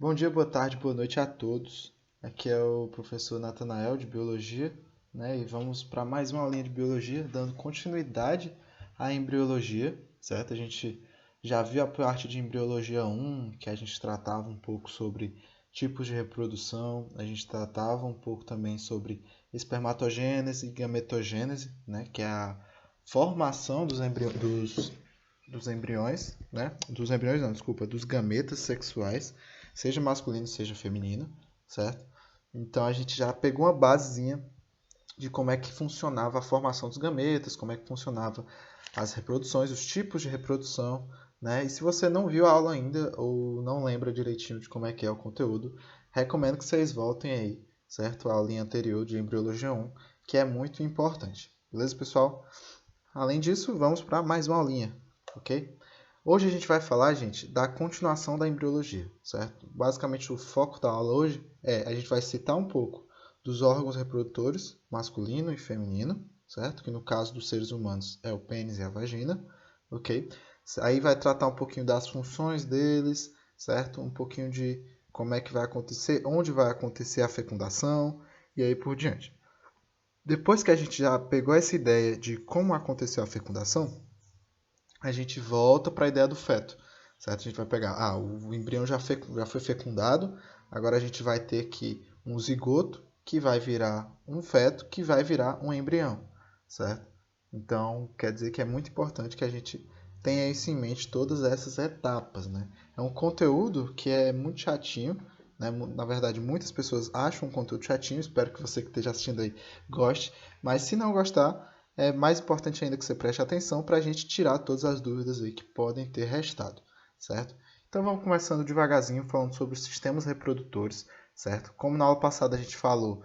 Bom dia, boa tarde, boa noite a todos. Aqui é o professor Natanael de Biologia, né? E vamos para mais uma aulinha de Biologia, dando continuidade à embriologia, certo? A gente já viu a parte de Embriologia 1, que a gente tratava um pouco sobre tipos de reprodução, a gente tratava um pouco também sobre espermatogênese e gametogênese, né? Que é a formação dos embriões, né? Dos embriões não, desculpa, dos gametas sexuais, seja masculino, seja feminino, certo? Então a gente já pegou uma basezinha de como é que funcionava a formação dos gametas, como é que funcionava as reproduções, os tipos de reprodução, né? E se você não viu a aula ainda ou não lembra direitinho de como é que é o conteúdo, recomendo que vocês voltem aí, certo? A aulinha anterior de Embriologia 1, que é muito importante. Beleza, pessoal? Além disso, vamos para mais uma aulinha, ok? Hoje a gente vai falar, gente, da continuação da embriologia, certo? Basicamente, o foco da aula hoje a gente vai citar um pouco dos órgãos reprodutores, masculino e feminino, certo? Que no caso dos seres humanos é o pênis e a vagina, ok? Aí vai tratar um pouquinho das funções deles, certo? Um pouquinho de como é que vai acontecer, onde vai acontecer a fecundação e aí por diante. Depois que a gente já pegou essa ideia de como aconteceu a fecundação, a gente volta para a ideia do feto, certo? A gente vai pegar, o embrião já foi fecundado, agora a gente vai ter aqui um zigoto que vai virar um feto que vai virar um embrião, certo? Então, quer dizer que é muito importante que a gente tenha isso em mente, todas essas etapas, né? É um conteúdo que é muito chatinho, né? Na verdade, muitas pessoas acham um conteúdo chatinho, espero que você que esteja assistindo aí goste, mas se não gostar, é mais importante ainda que você preste atenção para a gente tirar todas as dúvidas aí que podem ter restado, certo? Então vamos começando devagarzinho falando sobre os sistemas reprodutores, certo? Como na aula passada a gente falou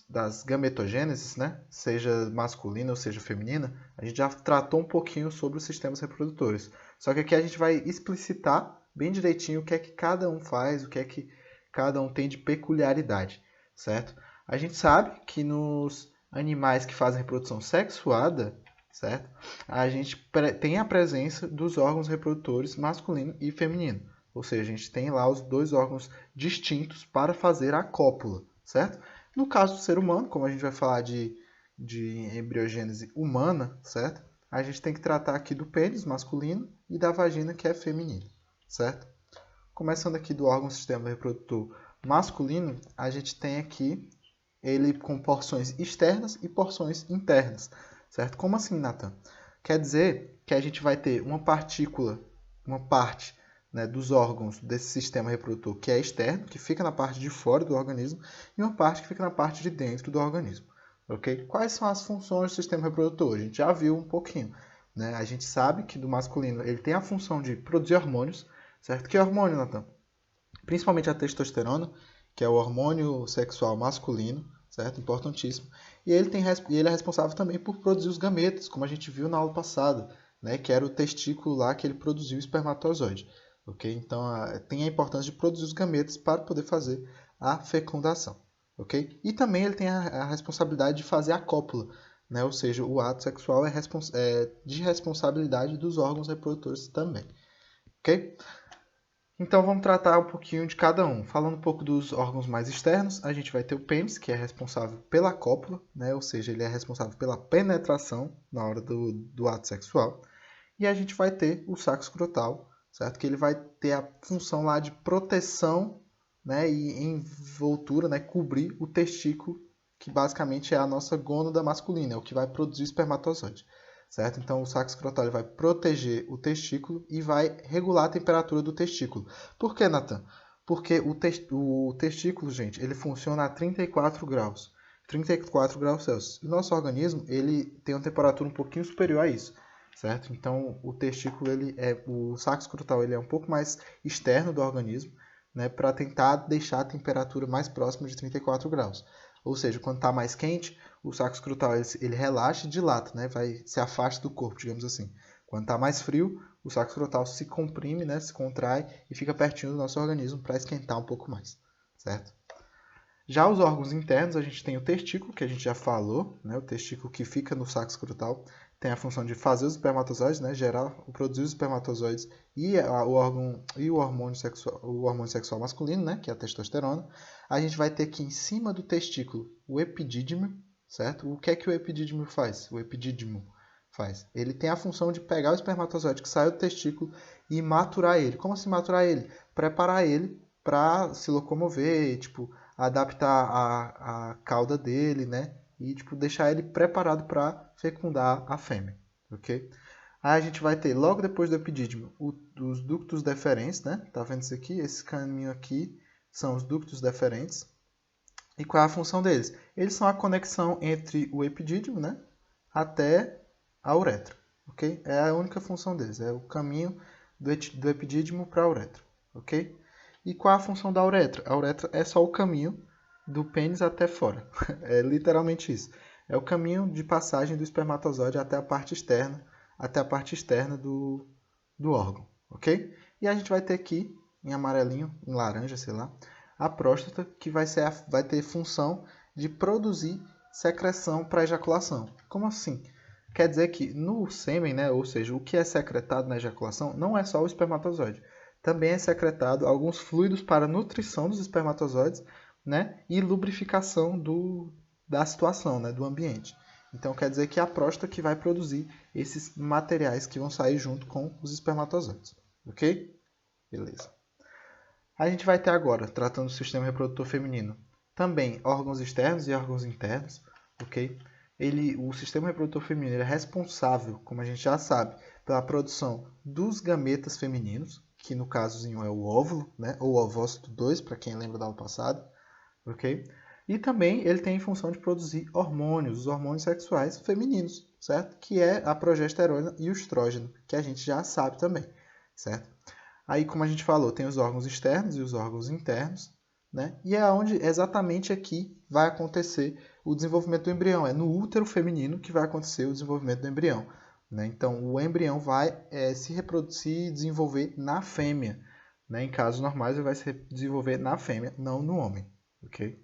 das gametogêneses, né? Seja masculina ou seja feminina, a gente já tratou um pouquinho sobre os sistemas reprodutores. Só que aqui a gente vai explicitar bem direitinho o que é que cada um faz, o que é que cada um tem de peculiaridade, certo? A gente sabe que nos animais que fazem reprodução sexuada, certo? A gente tem a presença dos órgãos reprodutores masculino e feminino. Ou seja, a gente tem lá os dois órgãos distintos para fazer a cópula, certo? No caso do ser humano, como a gente vai falar de embriogênese humana, certo? A gente tem que tratar aqui do pênis masculino e da vagina que é feminina, certo? Começando aqui do órgão sistema reprodutor masculino, a gente tem aqui ele com porções externas e porções internas, certo? Como assim, Nathan? Quer dizer que a gente vai ter uma partícula, uma parte, né, dos órgãos desse sistema reprodutor que é externo, que fica na parte de fora do organismo, e uma parte que fica na parte de dentro do organismo. Ok? Quais são as funções do sistema reprodutor? A gente já viu um pouquinho. Né? A gente sabe que do masculino ele tem a função de produzir hormônios, certo? Que hormônio, Nathan? Principalmente a testosterona, que é o hormônio sexual masculino, certo? Importantíssimo. E ele é responsável também por produzir os gametas, como a gente viu na aula passada, né? Que era o testículo lá que ele produziu o espermatozoide. Ok? Então tem a importância de produzir os gametas para poder fazer a fecundação. Ok? E também ele tem a responsabilidade de fazer a cópula, né? Ou seja, o ato sexual é de responsabilidade dos órgãos reprodutores também. Ok? Então vamos tratar um pouquinho de cada um. Falando um pouco dos órgãos mais externos, a gente vai ter o pênis, que é responsável pela cópula, né? Ou seja, ele é responsável pela penetração na hora do ato sexual. E a gente vai ter o saco escrotal, certo? Que ele vai ter a função lá de proteção, né? E envoltura, né? Cobrir o testículo, que basicamente é a nossa gônada masculina, é o que vai produzir o espermatozoide. Certo? Então, o saco escrotal ele vai proteger o testículo e vai regular a temperatura do testículo. Por que, Nathan? Porque o testículo, gente, ele funciona a 34 graus. 34 graus Celsius. O nosso organismo ele tem uma temperatura um pouquinho superior a isso, certo? Então, o testículo, o saco escrotal, ele é um pouco mais externo do organismo, né, para tentar deixar a temperatura mais próxima de 34 graus. Ou seja, quando está mais quente, o saco escrotal ele relaxa e dilata, né? Se afasta do corpo, digamos assim. Quando está mais frio, o saco escrotal se comprime, né? Se contrai e fica pertinho do nosso organismo para esquentar um pouco mais, certo? Já os órgãos internos, a gente tem o testículo, que a gente já falou, né? O testículo que fica no saco escrotal. tem a função de fazer os espermatozoides, né, gerar, produzir os espermatozoides e o hormônio sexual masculino, né, que é a testosterona. A gente vai ter aqui em cima do testículo o epidídimo, certo? O que é que o epidídimo faz? Ele tem a função de pegar o espermatozoide que saiu do testículo e maturar ele. Como assim maturar ele? Preparar ele para se locomover, tipo, adaptar a cauda dele, né? E tipo, deixar ele preparado para fecundar a fêmea, ok? Aí a gente vai ter, logo depois do epidídimo, os ductos deferentes, né? Tá vendo isso aqui? Esse caminho aqui são os ductos deferentes. E qual é a função deles? Eles são a conexão entre o epidídimo, né? Até a uretra, ok? É a única função deles, é o caminho do epidídimo para a uretra, ok? E qual é a função da uretra? A uretra é só o caminho do pênis até fora. É literalmente isso. É o caminho de passagem do espermatozoide até a parte externa do órgão, ok? E a gente vai ter aqui, em amarelinho, em laranja, sei lá, a próstata, que vai ter função de produzir secreção para ejaculação. Como assim? Quer dizer que no sêmen, né, ou seja, o que é secretado na ejaculação, não é só o espermatozoide. Também é secretado alguns fluidos para nutrição dos espermatozoides, né, e lubrificação da situação, né, do ambiente. Então quer dizer que é a próstata que vai produzir esses materiais que vão sair junto com os espermatozoides. Ok? Beleza. A gente vai ter agora, tratando do sistema reprodutor feminino, também órgãos externos e órgãos internos. Ok? O sistema reprodutor feminino é responsável, como a gente já sabe, pela produção dos gametas femininos, que no casozinho é o óvulo, né, ou ovócito 2, para quem lembra da aula passada. Ok? E também ele tem a função de produzir hormônios, os hormônios sexuais femininos, certo? Que é a progesterona e o estrógeno, que a gente já sabe também, certo? Aí, como a gente falou, tem os órgãos externos e os órgãos internos, né? E é onde exatamente aqui vai acontecer o desenvolvimento do embrião. É no útero feminino que vai acontecer o desenvolvimento do embrião, né? Então, o embrião vai se reproduzir e desenvolver na fêmea, né? Em casos normais, ele vai se desenvolver na fêmea, não no homem. Ok?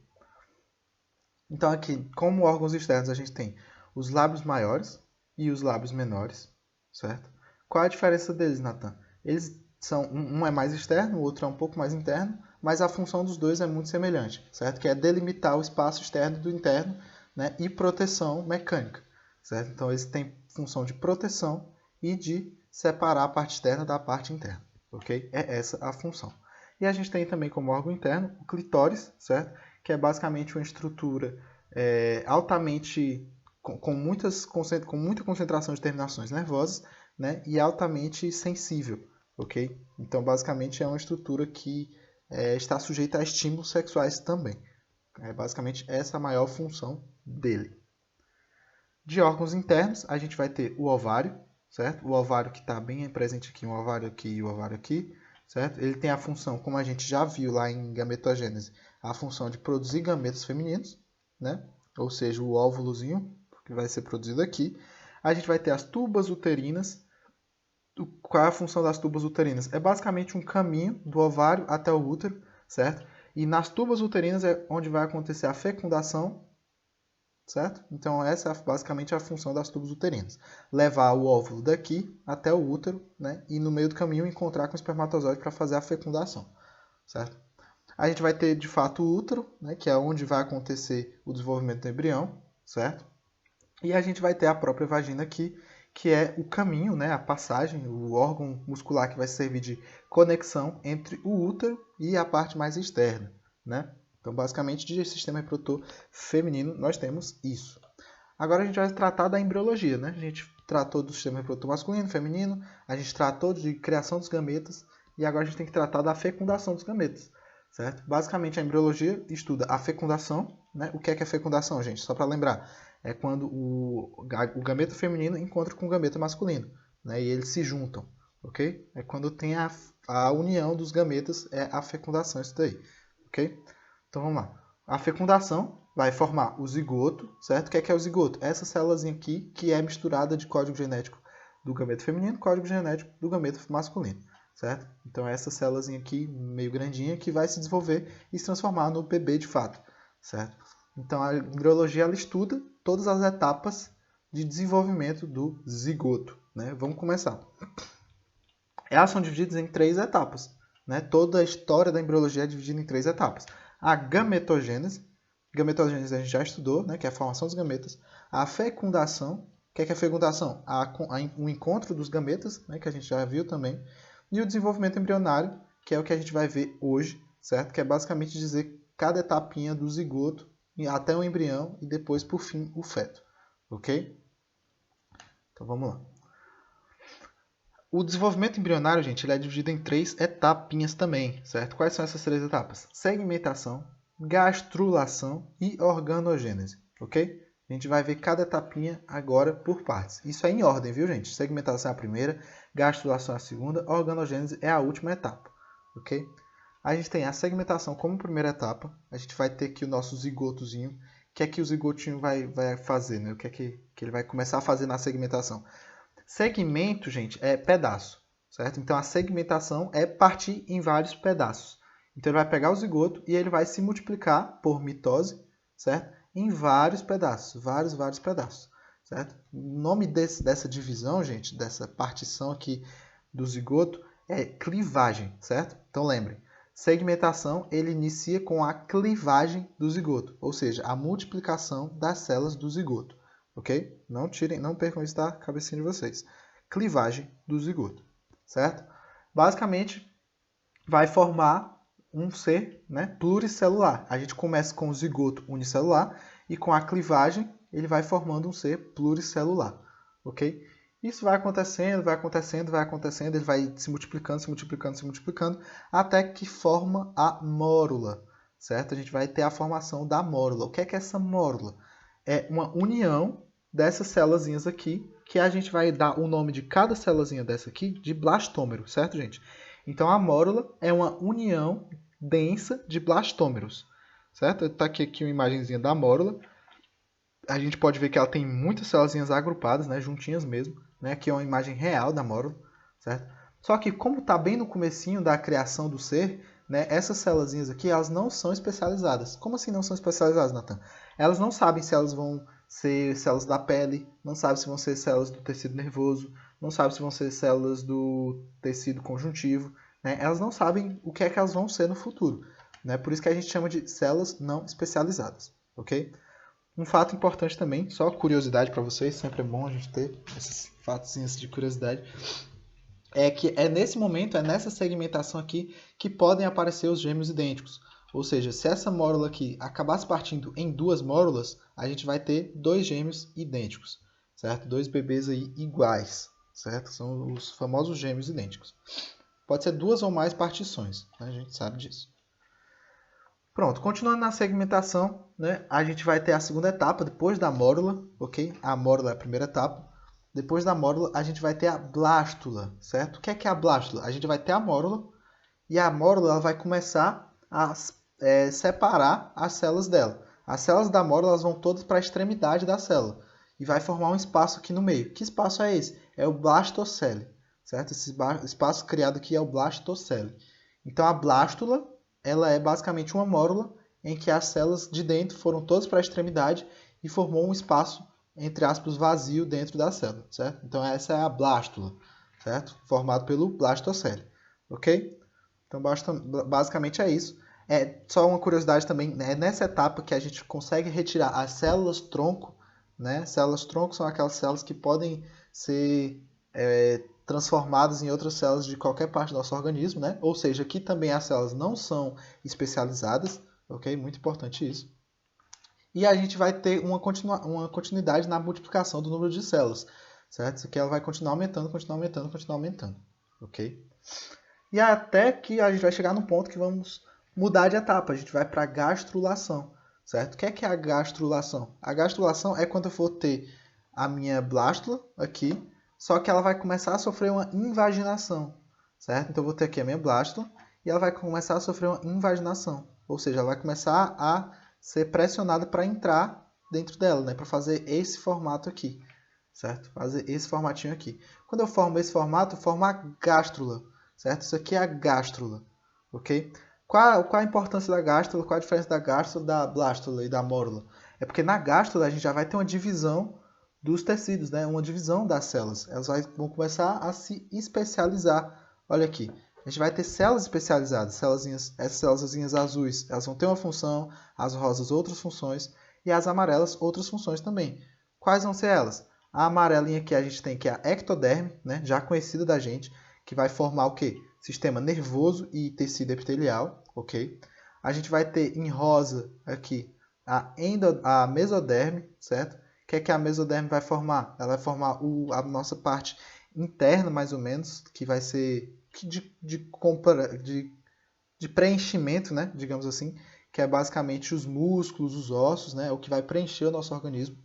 Então aqui, como órgãos externos, a gente tem os lábios maiores e os lábios menores, certo? Qual a diferença deles, Nathan? Eles são, um é mais externo, o outro é um pouco mais interno, mas a função dos dois é muito semelhante, certo? Que é delimitar o espaço externo do interno, né? E proteção mecânica, certo? Então eles têm função de proteção e de separar a parte externa da parte interna, ok? É essa a função. E a gente tem também como órgão interno o clitóris, certo? Que é basicamente uma estrutura altamente com muita concentração de terminações nervosas, né? E altamente sensível, ok? Então, basicamente, é uma estrutura que está sujeita a estímulos sexuais também. É basicamente essa a maior função dele. De órgãos internos, a gente vai ter o ovário, certo? O ovário que está bem presente aqui, um ovário aqui e o ovário aqui, certo? Ele tem a função, como a gente já viu lá em gametogênese, a função de produzir gametas femininos, né? Ou seja, o óvulozinho que vai ser produzido aqui. A gente vai ter as tubas uterinas. Qual é a função das tubas uterinas? É basicamente um caminho do ovário até o útero, certo? E nas tubas uterinas é onde vai acontecer a fecundação, certo? Então essa é basicamente a função das tubas uterinas. Levar o óvulo daqui até o útero, né? E no meio do caminho encontrar com o espermatozoide para fazer a fecundação, certo? A gente vai ter de fato o útero, né? Que é onde vai acontecer o desenvolvimento do embrião, certo? E a gente vai ter a própria vagina aqui, que é o caminho, né? A passagem, o órgão muscular que vai servir de conexão entre o útero e a parte mais externa, né? Então, basicamente, de sistema reprodutor feminino, nós temos isso. Agora a gente vai tratar da embriologia, né? A gente tratou do sistema reprodutor masculino, feminino, a gente tratou de criação dos gametas, e agora a gente tem que tratar da fecundação dos gametas, certo? Basicamente, a embriologia estuda a fecundação, né? O que é fecundação, gente? Só para lembrar, é quando o gameta feminino encontra com o gameta masculino, né? E eles se juntam, ok? É quando tem a união dos gametas, é a fecundação, isso daí, ok? Então vamos lá. A fecundação vai formar o zigoto, certo? O que é o zigoto? Essa célulazinha aqui que é misturada de código genético do gameta feminino, código genético do gameta masculino, certo? Então essa célulazinha aqui, meio grandinha, que vai se desenvolver e se transformar no bebê de fato, certo? Então a embriologia ela estuda todas as etapas de desenvolvimento do zigoto, né? Vamos começar. Elas são divididas em 3 etapas, né? Toda a história da embriologia é dividida em 3 etapas. A gametogênese a gente já estudou, né? Que é a formação dos gametas. A fecundação, que é a fecundação? O encontro dos gametas, né? Que a gente já viu também. E o desenvolvimento embrionário, que é o que a gente vai ver hoje, certo? Que é basicamente dizer cada etapinha do zigoto até o embrião e depois, por fim, o feto, ok? Então vamos lá. O desenvolvimento embrionário, gente, ele é dividido em 3 etapinhas também, certo? Quais são essas 3 etapas? Segmentação, gastrulação e organogênese, ok? A gente vai ver cada etapinha agora por partes. Isso é em ordem, viu, gente? Segmentação é a primeira, gastrulação é a segunda, organogênese é a última etapa, ok? A gente tem a segmentação como primeira etapa. A gente vai ter aqui o nosso zigotozinho. O que é que o zigotinho vai fazer, né? O que é que ele vai começar a fazer na segmentação? Segmento, gente, é pedaço, certo? Então, a segmentação é partir em vários pedaços. Então, ele vai pegar o zigoto e ele vai se multiplicar por mitose, certo? Em vários pedaços, vários pedaços, certo? O nome dessa divisão, gente, dessa partição aqui do zigoto é clivagem, certo? Então, lembrem, segmentação, ele inicia com a clivagem do zigoto, ou seja, a multiplicação das células do zigoto. Ok? Não tirem, não percam isso da cabecinha de vocês. Clivagem do zigoto, certo? Basicamente, vai formar um ser, né, pluricelular. A gente começa com o zigoto unicelular e com a clivagem ele vai formando um ser pluricelular, ok? Isso vai acontecendo, ele vai se multiplicando, até que forma a mórula, certo? A gente vai ter a formação da mórula. O que é essa mórula? É uma união dessas células aqui, que a gente vai dar o nome de cada células dessa aqui de blastômero, certo, gente? Então, a mórula é uma união densa de blastômeros, certo? Está aqui uma imagenzinha da mórula. A gente pode ver que ela tem muitas células agrupadas, né, juntinhas mesmo. Né? Aqui é uma imagem real da mórula, certo? Só que como está bem no comecinho da criação do ser, né, essas células aqui elas não são especializadas. Como assim não são especializadas, Nathan? Elas não sabem se elas vão ser células da pele, não sabem se vão ser células do tecido nervoso, não sabem se vão ser células do tecido conjuntivo. Né? Elas não sabem o que é que elas vão ser no futuro. Né? Por isso que a gente chama de células não especializadas. Ok? Um fato importante também, só curiosidade para vocês, sempre é bom a gente ter esses fatos de curiosidade, é que é nesse momento, é nessa segmentação aqui, que podem aparecer os gêmeos idênticos. Ou seja, se essa mórula aqui acabasse partindo em 2 mórulas, a gente vai ter 2 gêmeos idênticos, certo? 2 bebês aí iguais, certo? São os famosos gêmeos idênticos. Pode ser 2 ou mais partições, né? A gente sabe disso. Pronto, continuando na segmentação, né, a gente vai ter a segunda etapa, depois da mórula, ok? A mórula é a primeira etapa. Depois da mórula, a gente vai ter a blástula, certo? O que é a blástula? A gente vai ter a mórula, e a mórula ela vai começar a separar as células dela. As células da mórula elas vão todas para a extremidade da célula, e vai formar um espaço aqui no meio. Que espaço é esse? É o blastocele, certo? Esse espaço criado aqui é o blastocele. Então, a blástula ela é basicamente uma mórula em que as células de dentro foram todas para a extremidade e formou um espaço, entre aspas, vazio dentro da célula, certo? Então essa é a blástula, certo? Formado pelo blastocele, ok? Então basicamente é isso. É só uma curiosidade também, é nessa etapa que a gente consegue retirar as células tronco, né? Células tronco são aquelas células que podem ser transformadas em outras células de qualquer parte do nosso organismo, né? Ou seja, aqui também as células não são especializadas, ok? Muito importante isso. E a gente vai ter uma continuidade na multiplicação do número de células, certo? Isso aqui ela vai continuar aumentando, ok? E até que a gente vai chegar no ponto que vamos mudar de etapa, a gente vai para a gastrulação, certo? O que é a gastrulação? A gastrulação é quando eu for ter a minha blástula aqui, só que ela vai começar a sofrer uma invaginação, certo? Então eu vou ter aqui a minha blástula e ela vai começar a sofrer uma invaginação, ou seja, ela vai começar a ser pressionada para entrar dentro dela, né? Para fazer esse formato aqui, certo? Fazer esse formatinho aqui. Quando eu formo esse formato, eu formo a gástrula, certo? Isso aqui é a gástrula, ok? Qual a importância da gástrula? Qual a diferença da gástrula, da blástula e da mórula? É porque na gástrula a gente já vai ter uma divisão dos tecidos, né? Uma divisão das células. Elas vão começar a se especializar. Olha aqui, a gente vai ter células especializadas. Essas células azuis, elas vão ter uma função, as rosas outras funções e as amarelas outras funções também. Quais vão ser elas? A amarelinha aqui a gente tem que é a ectoderme, né? Já conhecida da gente, que vai formar o quê? Sistema nervoso e tecido epitelial, ok? A gente vai ter em rosa aqui a mesoderme, certo? O que é que a mesoderme vai formar? Ela vai formar a nossa parte interna, mais ou menos, que vai ser de preenchimento, né? Digamos assim, que é basicamente os músculos, os ossos, né? O que vai preencher o nosso organismo.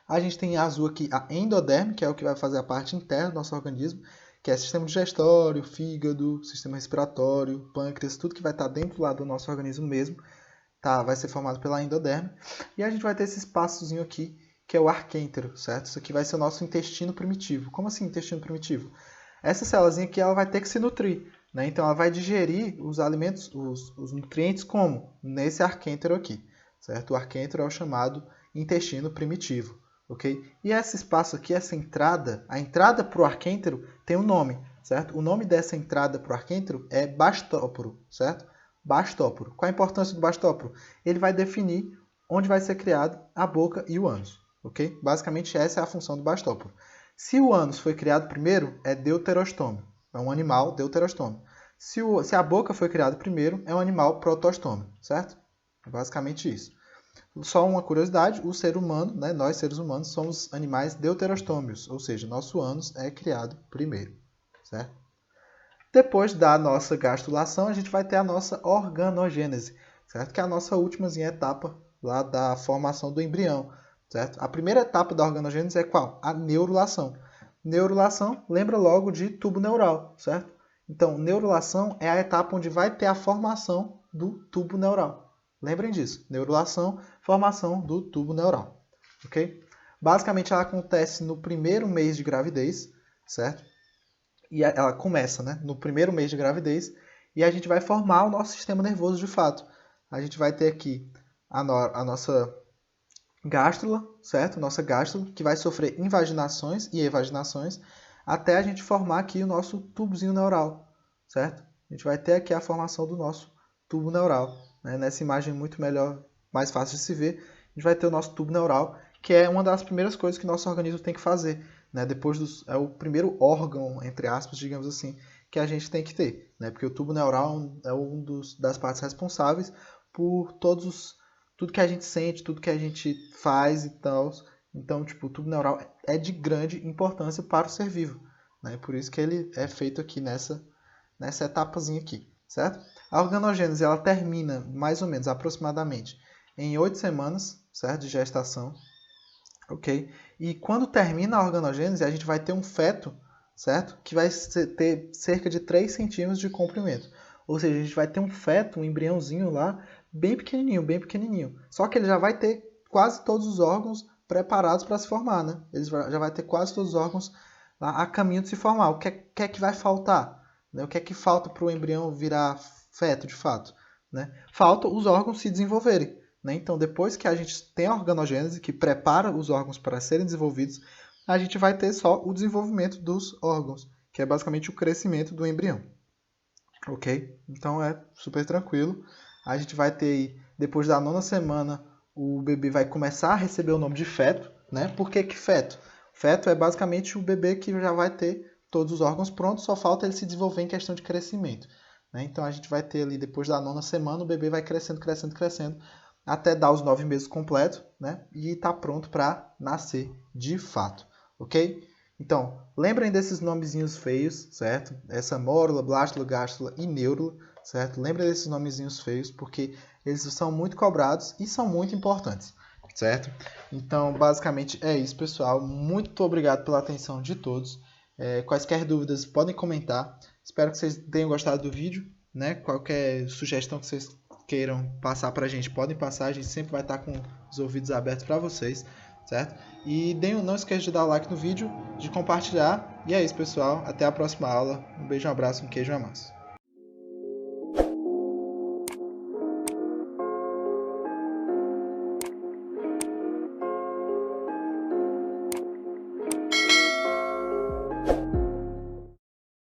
A gente tem azul aqui a endoderme, que é o que vai fazer a parte interna do nosso organismo, que é sistema digestório, fígado, sistema respiratório, pâncreas, tudo que vai estar dentro lá do nosso organismo mesmo, tá? Vai ser formado pela endoderme. E a gente vai ter esse espaçozinho aqui, que é o arquêntero, certo? Isso aqui vai ser o nosso intestino primitivo. Como assim intestino primitivo? Essa células aqui ela vai ter que se nutrir, né? Então ela vai digerir os alimentos, os nutrientes como? Nesse arquêntero aqui, certo? O arquêntero é o chamado intestino primitivo. Okay? E esse espaço aqui, essa entrada, a entrada para o arquêntero tem um nome, certo? O nome dessa entrada para o arquêntero é bastóporo, certo? Bastóporo. Qual a importância do bastóporo? Ele vai definir onde vai ser criado a boca e o ânus, ok? Basicamente essa é a função do bastóporo. Se o ânus foi criado primeiro, é deuterostômio, é um animal deuterostômio. Se a boca foi criada primeiro, é um animal protostômio, certo? É basicamente isso. Só uma curiosidade, o ser humano, né, nós seres humanos, somos animais deuterostômios, ou seja, nosso ânus é criado primeiro, certo? Depois da nossa gastrulação, a gente vai ter a nossa organogênese, certo? Que é a nossa última etapa lá da formação do embrião, certo? A primeira etapa da organogênese é qual? A neurulação. Neurulação, lembra logo de tubo neural, certo? Então, neurulação é a etapa onde vai ter a formação do tubo neural. Lembrem disso, neurulação, formação do tubo neural, ok? Basicamente, ela acontece no primeiro mês de gravidez, certo? E ela começa, né, no primeiro mês de gravidez e a gente vai formar o nosso sistema nervoso de fato. A gente vai ter aqui a nossa gástrula, certo? Nossa gástrula, que vai sofrer invaginações e evaginações até a gente formar aqui o nosso tubozinho neural, certo? A gente vai ter aqui a formação do nosso tubo neural. Né? Nessa imagem muito melhor, mais fácil de se ver, a gente vai ter o nosso tubo neural, que é uma das primeiras coisas que o nosso organismo tem que fazer. Né? Depois é o primeiro órgão, entre aspas, digamos assim, que a gente tem que ter. Né? Porque o tubo neural é das partes responsáveis por tudo que a gente sente, tudo que a gente faz e tal. Então, tipo, o tubo neural é de grande importância para o ser vivo. Né? Por isso que ele é feito aqui nessa etapazinha aqui, certo? A organogênese ela termina mais ou menos, aproximadamente, em 8 semanas, certo? De gestação, ok? E quando termina a organogênese, a gente vai ter um feto, certo? Que vai ter cerca de 3 centímetros de comprimento. Ou seja, a gente vai ter um feto, um embriãozinho lá, bem pequenininho, bem pequenininho. Só que ele já vai ter quase todos os órgãos preparados para se formar, né? Ele já vai ter quase todos os órgãos lá a caminho de se formar. O que é que vai faltar? Né? O que é que falta para o embrião virar feto, de fato? Né? Falta os órgãos se desenvolverem. Né? Então, depois que a gente tem a organogênese, que prepara os órgãos para serem desenvolvidos, a gente vai ter só o desenvolvimento dos órgãos, que é basicamente o crescimento do embrião. Ok? Então, é super tranquilo. A gente vai ter, depois da 9ª semana, o bebê vai começar a receber o nome de feto. Né? Por que feto? Feto é basicamente o bebê que já vai ter todos os órgãos prontos, só falta ele se desenvolver em questão de crescimento. Né? Então, a gente vai ter ali, depois da 9ª semana, o bebê vai crescendo, crescendo, crescendo, até dar os 9 meses completos, né? E está pronto para nascer de fato, ok? Então, lembrem desses nomezinhos feios, certo? Essa mórula, blástula, gástrula e neurula, certo? Lembrem desses nomezinhos feios, porque eles são muito cobrados e são muito importantes, certo? Então, basicamente é isso, pessoal. Muito obrigado pela atenção de todos. Quaisquer dúvidas podem comentar. Espero que vocês tenham gostado do vídeo, né? Qualquer sugestão que vocês queiram passar para a gente, podem passar. A gente sempre vai estar com os ouvidos abertos para vocês, certo? E não esqueça de dar like no vídeo, de compartilhar. E é isso, pessoal. Até a próxima aula. Um beijo, um abraço, um queijo e um amasso.